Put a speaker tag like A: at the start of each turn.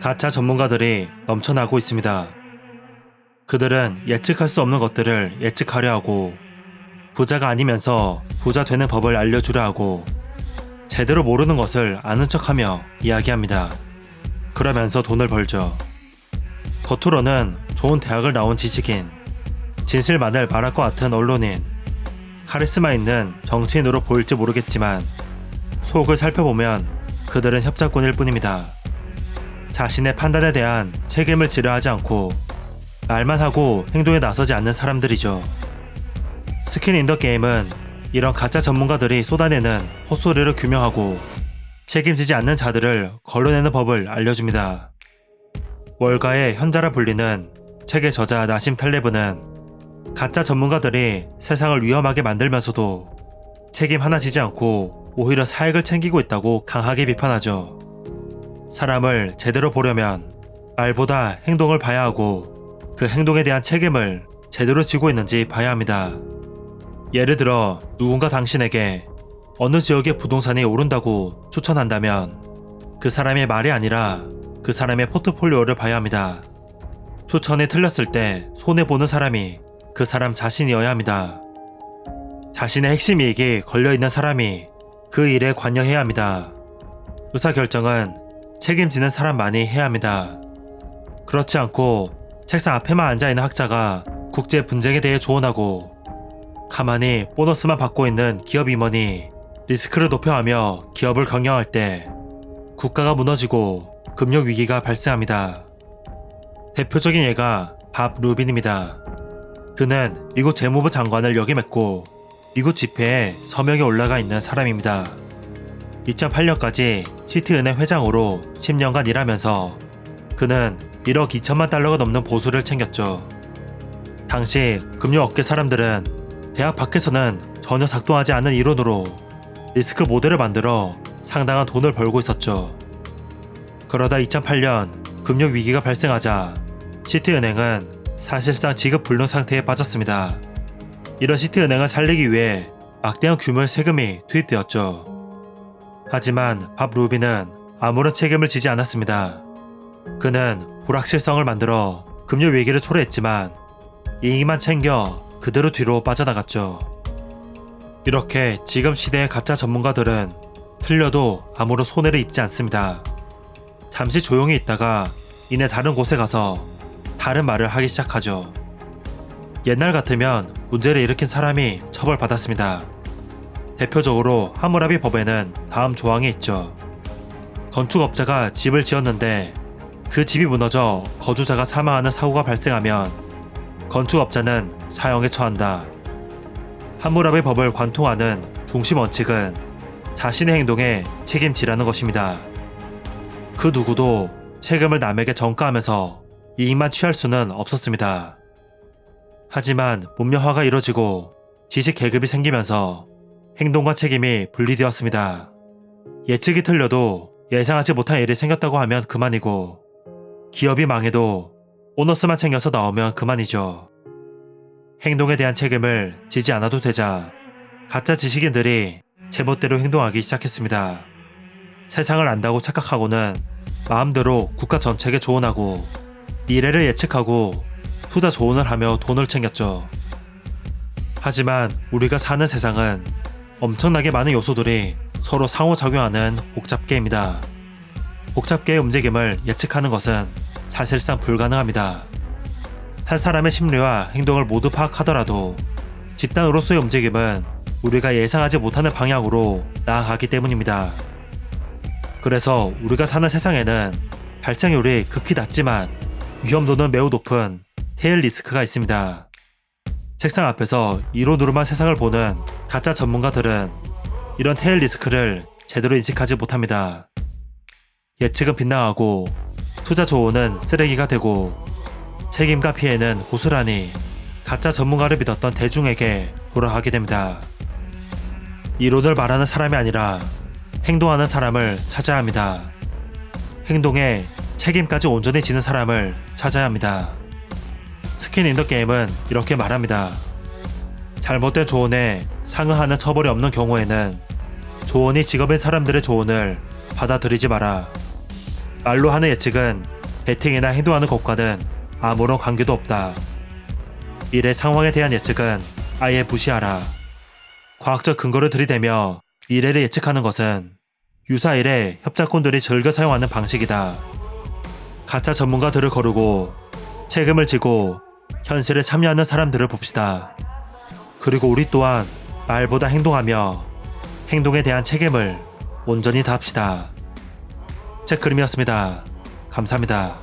A: 가짜 전문가들이 넘쳐나고 있습니다. 그들은 예측할 수 없는 것들을 예측하려 하고 부자가 아니면서 부자 되는 법을 알려주려 하고 제대로 모르는 것을 아는 척하며 이야기합니다. 그러면서 돈을 벌죠. 겉으로는 좋은 대학을 나온 지식인, 진실만을 말할 것 같은 언론인, 카리스마 있는 정치인으로 보일지 모르겠지만 속을 살펴보면 그들은 협작꾼일 뿐입니다. 자신의 판단에 대한 책임을 지려 하지 않고 말만 하고 행동에 나서지 않는 사람들이죠. 스킨 인 더 게임은 이런 가짜 전문가들이 쏟아내는 헛소리를 규명하고 책임지지 않는 자들을 걸러내는 법을 알려줍니다. 월가의 현자라 불리는 책의 저자 나심 탈레브는 가짜 전문가들이 세상을 위험하게 만들면서도 책임 하나 지지 않고 오히려 사익을 챙기고 있다고 강하게 비판하죠. 사람을 제대로 보려면 말보다 행동을 봐야 하고 그 행동에 대한 책임을 제대로 지고 있는지 봐야 합니다. 예를 들어 누군가 당신에게 어느 지역의 부동산이 오른다고 추천한다면 그 사람의 말이 아니라 그 사람의 포트폴리오를 봐야 합니다. 추천이 틀렸을 때 손해보는 사람이 그 사람 자신이어야 합니다. 자신의 핵심 이익이 걸려있는 사람이 그 일에 관여해야 합니다. 의사결정은 책임지는 사람만이 해야 합니다. 그렇지 않고 책상 앞에만 앉아있는 학자가 국제 분쟁에 대해 조언하고 가만히 보너스만 받고 있는 기업 임원이 리스크를 높여하며 기업을 경영할 때 국가가 무너지고 금융 위기가 발생합니다. 대표적인 예가 밥 루빈입니다. 그는 미국 재무부 장관을 역임했고 미국 지폐에 서명이 올라가 있는 사람입니다. 2008년까지 시티은행 회장으로 10년간 일하면서 그는 1억 2천만 달러가 넘는 보수를 챙겼죠. 당시 금융업계 사람들은 대학 밖에서는 전혀 작동하지 않는 이론으로 리스크 모델을 만들어 상당한 돈을 벌고 있었죠. 그러다 2008년 금융위기가 발생하자 시티은행은 사실상 지급 불능 상태에 빠졌습니다. 이런 시티은행을 살리기 위해 막대한 규모의 세금이 투입되었죠. 하지만 밥 루빈은 아무런 책임을 지지 않았습니다. 그는 불확실성을 만들어 금융위기를 초래했지만 이익만 챙겨 그대로 뒤로 빠져나갔죠. 이렇게 지금 시대의 가짜 전문가들은 틀려도 아무런 손해를 입지 않습니다. 잠시 조용히 있다가 이내 다른 곳에 가서 다른 말을 하기 시작하죠. 옛날 같으면 문제를 일으킨 사람이 처벌받았습니다. 대표적으로 하무라비 법에는 다음 조항이 있죠. 건축업자가 집을 지었는데 그 집이 무너져 거주자가 사망하는 사고가 발생하면 건축업자는 사형에 처한다. 하무라비 법을 관통하는 중심 원칙은 자신의 행동에 책임지라는 것입니다. 그 누구도 책임을 남에게 전가하면서 이익만 취할 수는 없었습니다. 하지만 문명화가 이뤄지고 지식 계급이 생기면서 행동과 책임이 분리되었습니다. 예측이 틀려도 예상하지 못한 일이 생겼다고 하면 그만이고 기업이 망해도 보너스만 챙겨서 나오면 그만이죠. 행동에 대한 책임을 지지 않아도 되자 가짜 지식인들이 제멋대로 행동하기 시작했습니다. 세상을 안다고 착각하고는 마음대로 국가 정책에 조언하고 미래를 예측하고 투자 조언을 하며 돈을 챙겼죠. 하지만 우리가 사는 세상은 엄청나게 많은 요소들이 서로 상호작용하는 복잡계입니다. 복잡계의 움직임을 예측하는 것은 사실상 불가능합니다. 한 사람의 심리와 행동을 모두 파악하더라도 집단으로서의 움직임은 우리가 예상하지 못하는 방향으로 나아가기 때문입니다. 그래서 우리가 사는 세상에는 발생률이 극히 낮지만 위험도는 매우 높은 테일 리스크가 있습니다. 책상 앞에서 이론으로만 세상을 보는 가짜 전문가들은 이런 테일 리스크를 제대로 인식하지 못합니다. 예측은 빗나가고 투자 조언은 쓰레기가 되고 책임과 피해는 고스란히 가짜 전문가를 믿었던 대중에게 돌아가게 됩니다. 이론을 말하는 사람이 아니라 행동하는 사람을 찾아야 합니다. 행동에 책임까지 온전히 지는 사람을 찾아야 합니다. 스킨 인 더 게임은 이렇게 말합니다. 잘못된 조언에 상응하는 처벌이 없는 경우에는 조언이 직업인 사람들의 조언을 받아들이지 마라. 말로 하는 예측은 베팅이나 행동하는 것과는 아무런 관계도 없다. 미래 상황에 대한 예측은 아예 무시하라. 과학적 근거를 들이대며 미래를 예측하는 것은 유사일에 협작꾼들이 즐겨 사용하는 방식이다. 가짜 전문가들을 거르고 책임을 지고 현실에 참여하는 사람들을 봅시다. 그리고 우리 또한 말보다 행동하며 행동에 대한 책임을 온전히 다합시다. 책그림이었습니다. 감사합니다.